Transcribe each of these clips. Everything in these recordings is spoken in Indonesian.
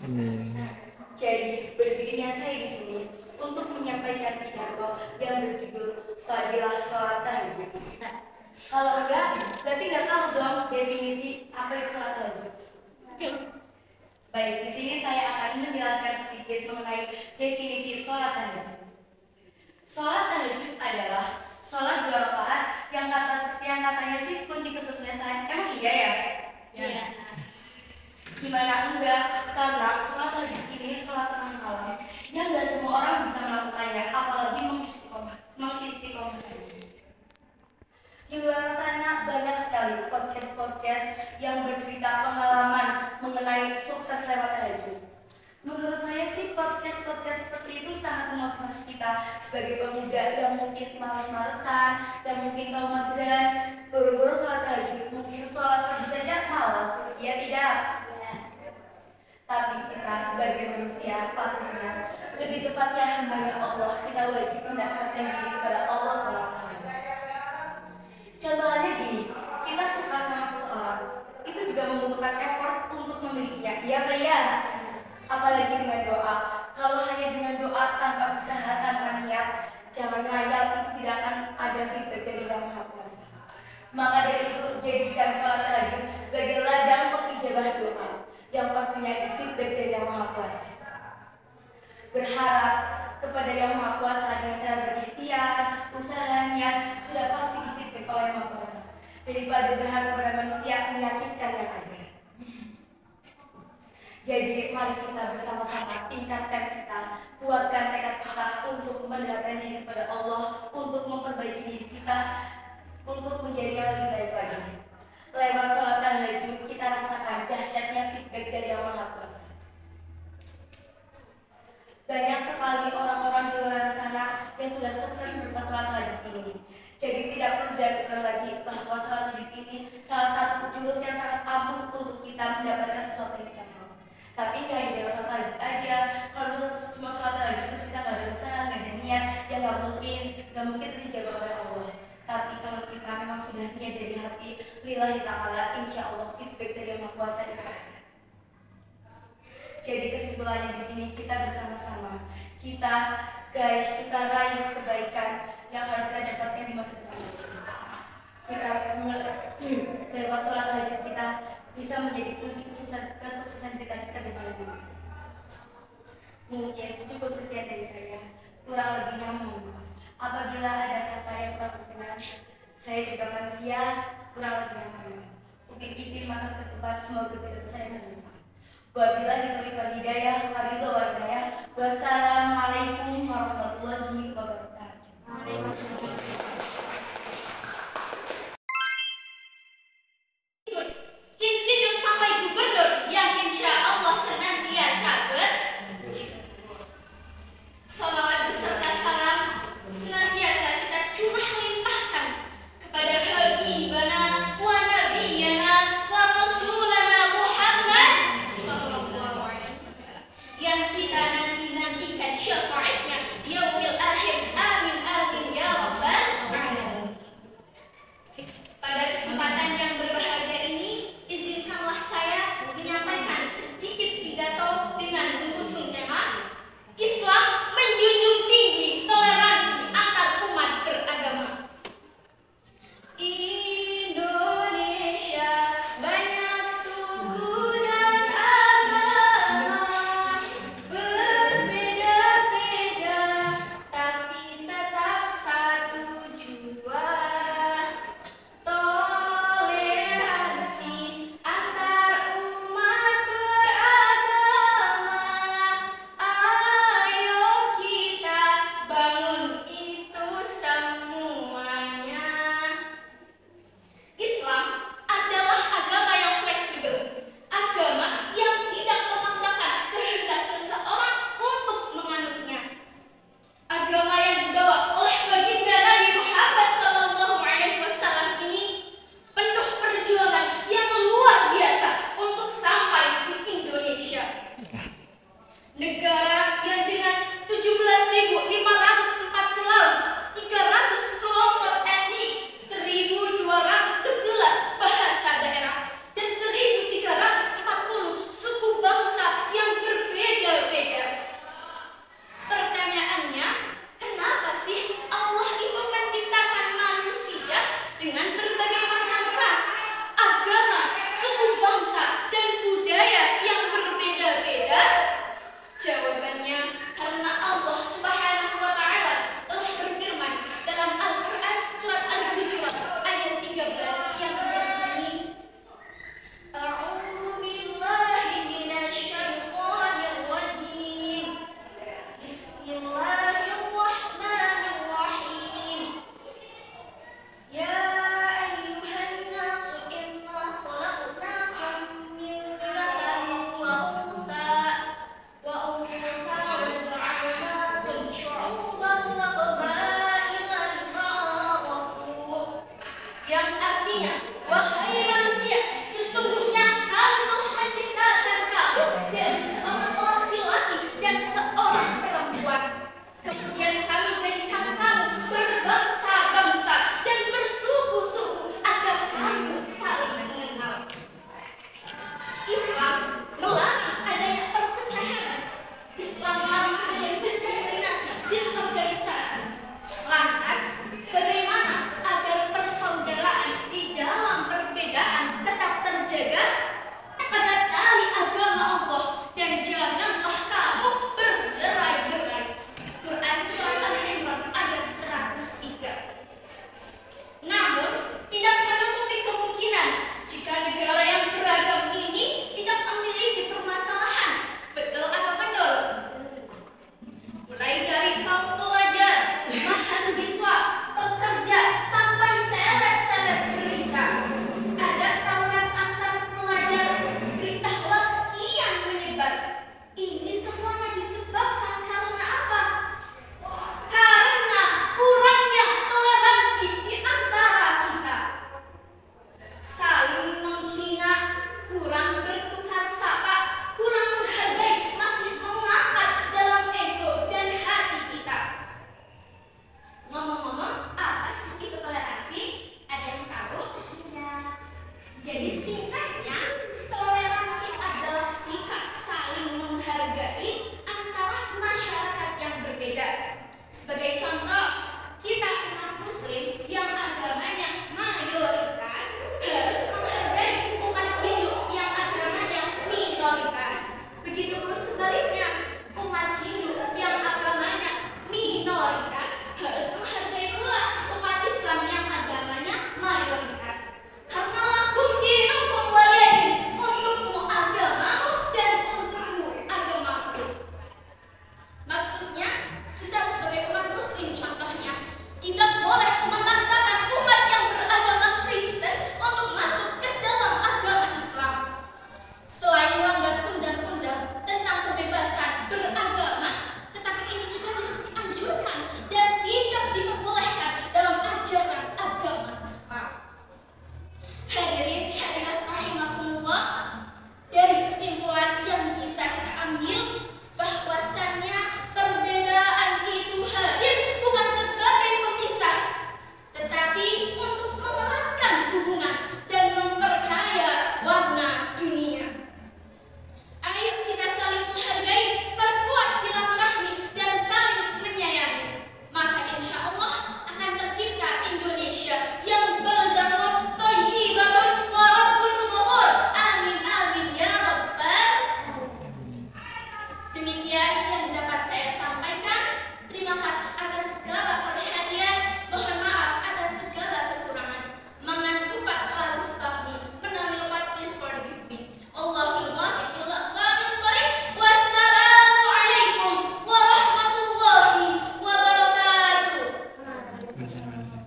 Amin. Jadi berdirinya saya di sini untuk menyampaikan pidato yang berjudul Fadilah Sholat Tahajud. Nah, kalau enggak, berarti nggak tahu dong definisi apa itu sholat tahajud. Baik, di sini saya akan menjelaskan sedikit mengenai definisi sholat tahajud. Sholat tahajud adalah sholat 2 rakaat yang katanya sih kunci kesuksesan. Emang iya ya? Iya. Gimana enggak? Karena sholat tahajud ini sholat tengah malam yang gak semua orang bisa melakukannya, apalagi mengistiqomahkan. Di luar sana banyak sekali podcast yang bercerita pengalaman mengenai sukses lewat tahajud. Menurut saya sih podcast seperti itu sangat memotivasi kita sebagai pemuda yang mungkin malas-malesan dan mungkin kaum mageran, buru-buru sholat tahajud, mungkin sholat pagi saja malas, ya tidak? Tapi kita sebagai manusia patutnya, lebih tepatnya hambanya Allah, kita wajib mendekatkan diri kepada Allah SWT. Contohnya gini, kita suka sama seseorang, itu juga membutuhkan effort untuk memilikinya, iya Pak ya? Apalagi dengan doa. Kalau hanya dengan doa tanpa usaha, tanpa niat, jangan ngayal, itu tidak akan ada feedback dari Yang Maha Kuasa. Maka dari itu, jadikan sholat tahajud sebagai ladang pengijabah doa yang pastinya di feedback dari Yang Maha Kuasa. Berharap kepada Yang Maha Kuasa dengan cara berikhtiar, usaha, niat, sudah pasti di feedback oleh Yang Maha Kuasa, daripada berharap kepada manusia menyakitkan yang ada. Jadi mari kita bersama-sama tingkatkan kita, kuatkan tekad kita untuk mendekatkan diri kepada Allah, untuk memperbaiki diri kita, untuk menjadi yang lebih baik lagi. Lewat sholat tahajud kita rasakan dahsyatnya feedback dari Yang Maha Kuasa. Banyak sekali orang-orang di luar sana yang sudah sukses berupa sholat tahajud ini. Jadi tidak perlu diragukan lagi bahwa sholat tahajud ini salah satu jurus yang sangat ampuh untuk kita mendapatkan sesuatu yang kita mau. Tapi nggak hanya sholat tahajud aja. Kalau cuma sholat tahajud terus kita nggak ada usaha, nggak ada niat, ya nggak mungkin dijawab oleh Allah. Tapi kalau kita memang sudah niat dari hati, lillahi ta'ala, insya Allah feedback dari Yang Maha Kuasa itu ada. Jadi kesimpulannya di sini kita bersama-sama, kita raih kebaikan yang harus kita dapatkan di masa depan. Kita lewat sholat tahajud kita bisa menjadi kunci kesuksesan kita ke depan. Mungkin cukup sekian dari saya. Kurang lebihnya mohon maaf. Apabila ada kata yang kurang berkenan, saya juga manusia, kurang lebihnya mohon maaf. Upin-ipin makan ketupat, semoga pidato saya bermanfaat. Wabillahi taufiq wal hidayah, waridho wal hidayah. Wassalamualaikum warahmatullahi wabarakatuh. Waalaikumsalam. Insinyur sampai gubernur yang insya Allah senantiasa salawat beserta salam senantiasa kita curah limpahkan kepada habibana wa nabiyana wa rasulana Muhammad sallallahu alaihi wasallam yang kita nantikan syafaatnya di yaumil akhir Alhamdulillah,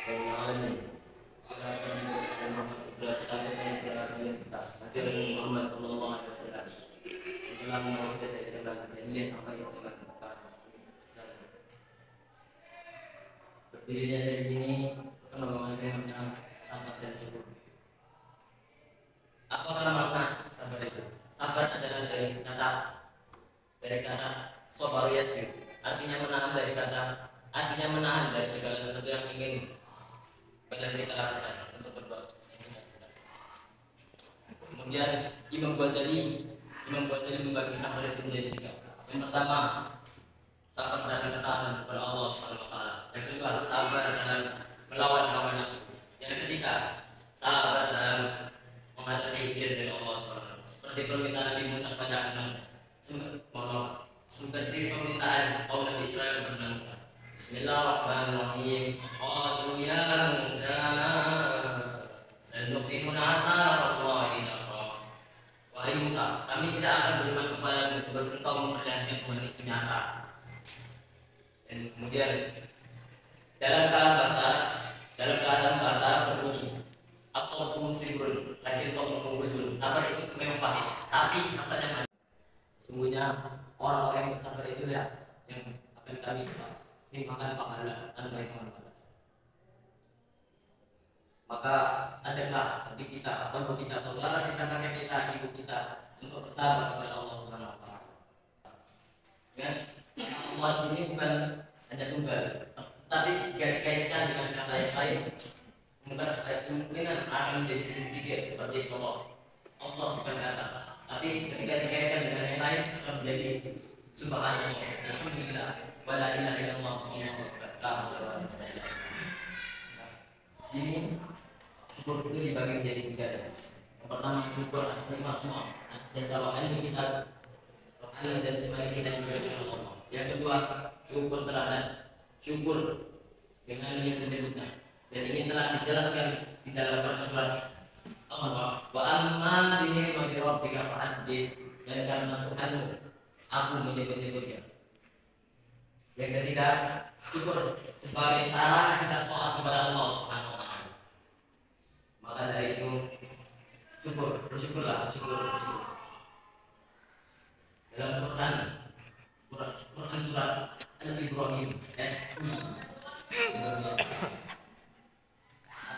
alamin. Salawat dan rahmat kita Nabi Muhammad sallallahu alaihi wasallam. Telah membawa kita dari jalan yang sampai ke jalan sekarang. Berdirinya dari sini pengembangan dengan sabar dan syukur. Apakah makna sabar itu? Sabar adalah dari kata sabar yasir, artinya menahan dari segala sesuatu yang ingin benar kita lakukan untuk berbuat. Kemudian Imam Ghazali membagi sabar itu menjadi tiga. Yang pertama, sabar dalam ketaatan kepada Allah Subhanahu wa taala. Yang kedua, sabar dalam melawan hawa nafsu. Yang ketiga, sabar dalam menghadapi ujian dari Allah Subhanahu wa taala. Seperti permintaan Nabi Musa pada seperti permintaan kaum Nabi Israel kepada Musa. Bismillahirrahmanirrahim. Qalu ya Musa lan nu'minu hatta Allahi taqwa. Wahai Musa, kami tidak akan beriman kepadamu sebelum engkau memperlihatkan Tuhan itu nyata. Dan kemudian dalam keadaan bahasa berbunyi as-sabru sibrun, lakin kau mengunggul. Sabar itu memang pahit, tapi rasanya manis. Sungguhnya orang-orang yang bersabar itu ya yang akan kami limpahkan pahala tanpa hitungan batas. Maka adalah bagi kita, bagi kita, saudara kita, kakek kita, ibu kita untuk bersabar kepada Allah Subhanahu wa taala. Dan Allah ini bukan hanya tunggal, tapi jika dikaitkan dengan kata yang lain, kemungkinan akan menjadi sedikit seperti Allah. Allah bukan kata, tapi ketika dikaitkan dengan yang lain akan menjadi subhanallah, alhamdulillah, wala ilaha illallah, Allahu akbar. Sini syukur itu dibagi menjadi tiga. Yang pertama syukur atas nikmat Allah, atas jasa rohani kita, rohani dan sebagai kita juga Allah. Yang kedua syukur terhadap syukur dengan yang menyebutnya dan ini telah dijelaskan di dalam surat Allah. Wa amma bi ni'mati rabbika fa'addith, dan karena Tuhanmu aku menyebut-nyebutnya. Yang ketiga syukur sebagai sarana kita taat kepada Allah Subhanahu wa taala. Maka dari itu bersyukurlah. Dalam Quran surat Al-Ibrahim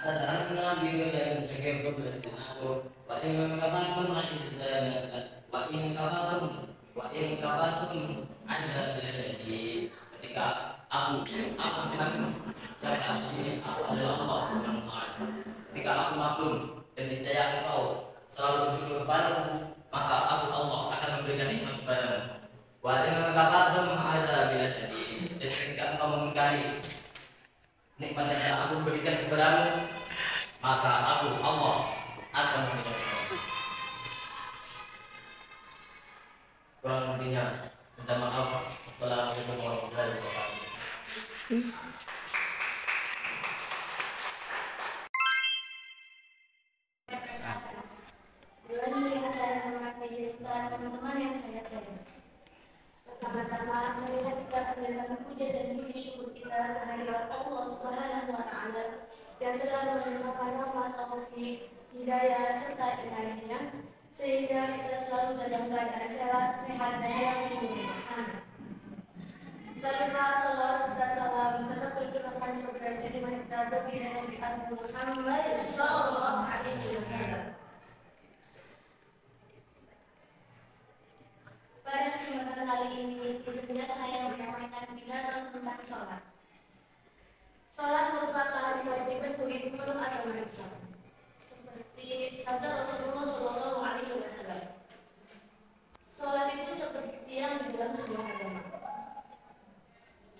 Atarana biru dan sekian kebenaran aku. Wa in kafatum anda bila sedih. Ketika aku saya sini aku adalah Allah yang Maha. Ketika aku maklum dan niscaya engkau selalu bersyukur kepadaku, maka aku Allah akan memberikan nikmat kepadamu. Wa in kafatum anda bila sedih. Dan ketika engkau mengingkari nikmat yang telah aku berikan kepadamu, maka aku Allah akan memberikan kepadamu. Kurang lebihnya minta maaf. Assalamualaikum warahmatullahi wabarakatuh. Yang saya hormati serta teman-teman yang saya sayangi. Pertama-tama marilah kita panjatkan puja dan puji syukur kita kehadirat Allah Subhanahu wa taala yang telah melimpahkan rahmat, taufik, hidayah serta inayahnya sehingga kita selalu dalam keadaan sehat dan yang lindungi. Amin. Terima salawat serta salam tetap tercurahkan kepada junjungan kita baginda Nabi Muhammad sallallahu alaihi wasallam. Pada kesempatan kali ini, izinkan saya menyampaikan pidato tentang sholat. Sholat merupakan kewajiban bagi seluruh agama Islam, seperti sabda Rasulullah Shallallahu Alaihi Wasallam. Sholat itu seperti yang di dalam sebuah agama.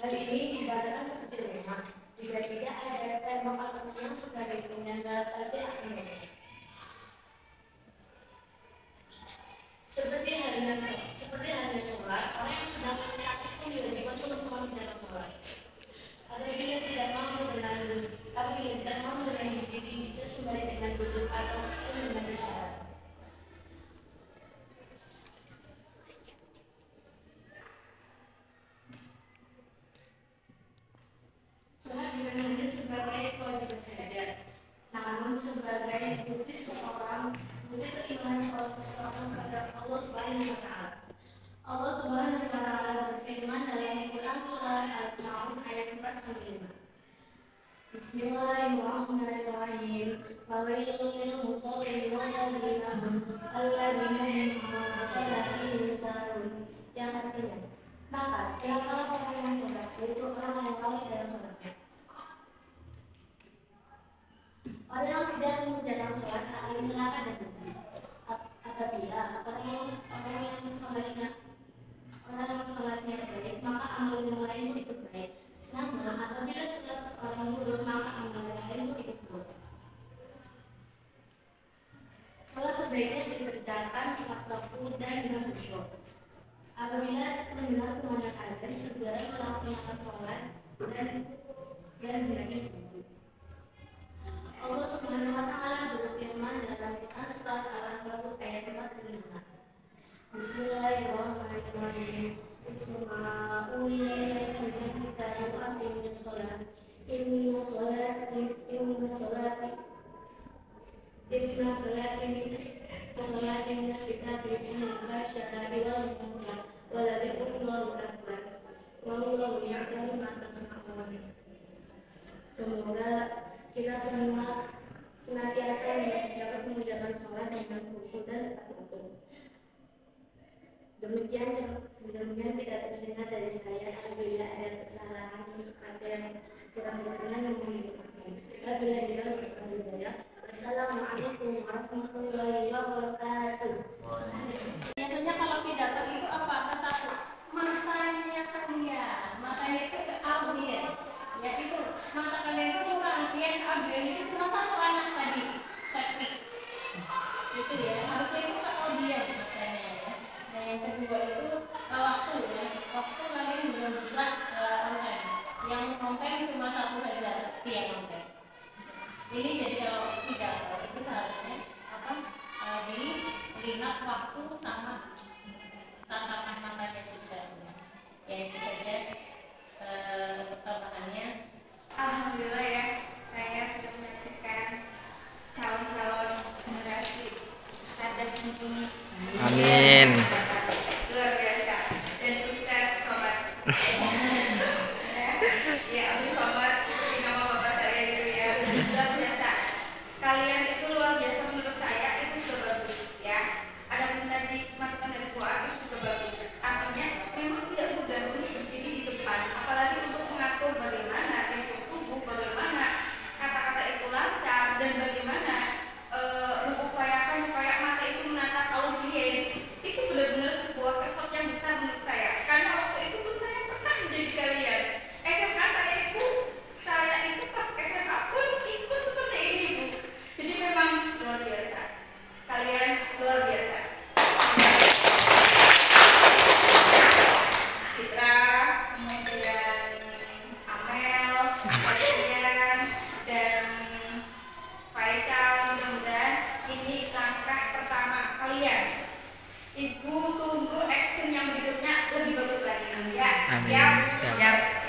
Hal ini diibaratkan seperti rumah. Jika tidak ada tembok atau tiang sebagai penyangga, pasti akan roboh. Seperti halnya sholat, orang yang sedang sakit pun diwajibkan untuk mengerjakan sholat. Apabila tidak mampu dengan berdiri, bisa sembari dengan duduk atau dengan isyarat. sebagai bukti keimanan seseorang kepada Allah Subhanahu wa Ta'ala. Allah Subhanahu wa Ta'ala berfirman dalam Quran surah Al-Maun ayat 4-5. Bismillahirrahmanirrahim. Fawailun lil musallin alladzina hum an salatihim sahun. Yang artinya, maka celakalah orang yang sholat, yaitu orang yang lalai dalam sholatnya. Orang yang tidak mengerjakan sholat akan celaka dan rugi. Apabila orang yang sholatnya baik, maka amal yang lain pun ikut baik. Namun apabila sholat seorang buruk, maka amal yang lain pun ikut buruk. Sholat sebaiknya dikerjakan tepat waktu dan dengan khusyuk. Apabila mendengar kumandang azan, segera melaksanakan sholat dan berakhir wudhu. Allah Subhanahu wa Ta'ala berfirman dalam Quran surat Al-Ankabut ayat 4-5. Bismillahirrahmanirrahim. Semoga kita semua senantiasa dapat mengerjakan sholat dengan khusyuk dan taat. Demikian tidak terdengar dari saya. Apabila ada kesalahan untuk kata yang kurang berkenan mohon dimaafkan. Apabila tidak berkenan, Wassalamualaikum warahmatullahi wabarakatuh. Biasanya kalau pidato itu apa? Satu, matanya kalian, matanya itu ke audien. Ya itu, mata kalian itu kurang, audien itu cuma satu anak tadi, Septi. Gitu ya, harusnya itu ke audien matanya ya. Dan yang kedua itu waktu ya, waktu kalian belum bisa konten. Yang konten cuma satu saja, Septi yang konten. Ini jadi kalau pidato itu seharusnya dilihat waktu sama tatapan matanya juga ya itu saja pertambahannya. Alhamdulillah ya, saya sudah menyaksikan calon-calon generasi Ustadz dan Mumpuni. Amin. Luar biasa. Dan Ustadz Somad. Ya, Abdul Somad seperti nama bapak saya gitu ya. Luar biasa. Kalian itu luar biasa menurut saya, itu sudah bagus ya. Ada pun tadi masukan dari Kuat itu juga bagus. Artinya memang tidak mudah untuk berdiri di depan, apalagi untuk mengatur bagaimana gestur tubuh, bagaimana kata-kata itu lancar, dan bagaimana mengupayakan supaya mata itu menatap audiens. Itu benar-benar sebuah effort yang besar menurut saya. Karena waktu itu pun saya pernah menjadi kalian. SMK saya itu pas SMA pun ikut seperti ini Bu. Jadi memang luar biasa. Kalian luar biasa. Citra, kemudian Amel, Adrian, dan Faisal, mudah-mudahan ini langkah pertama kalian. Ibu tunggu action yang berikutnya lebih bagus lagi ya. Amin. Siap. Siap. Siap.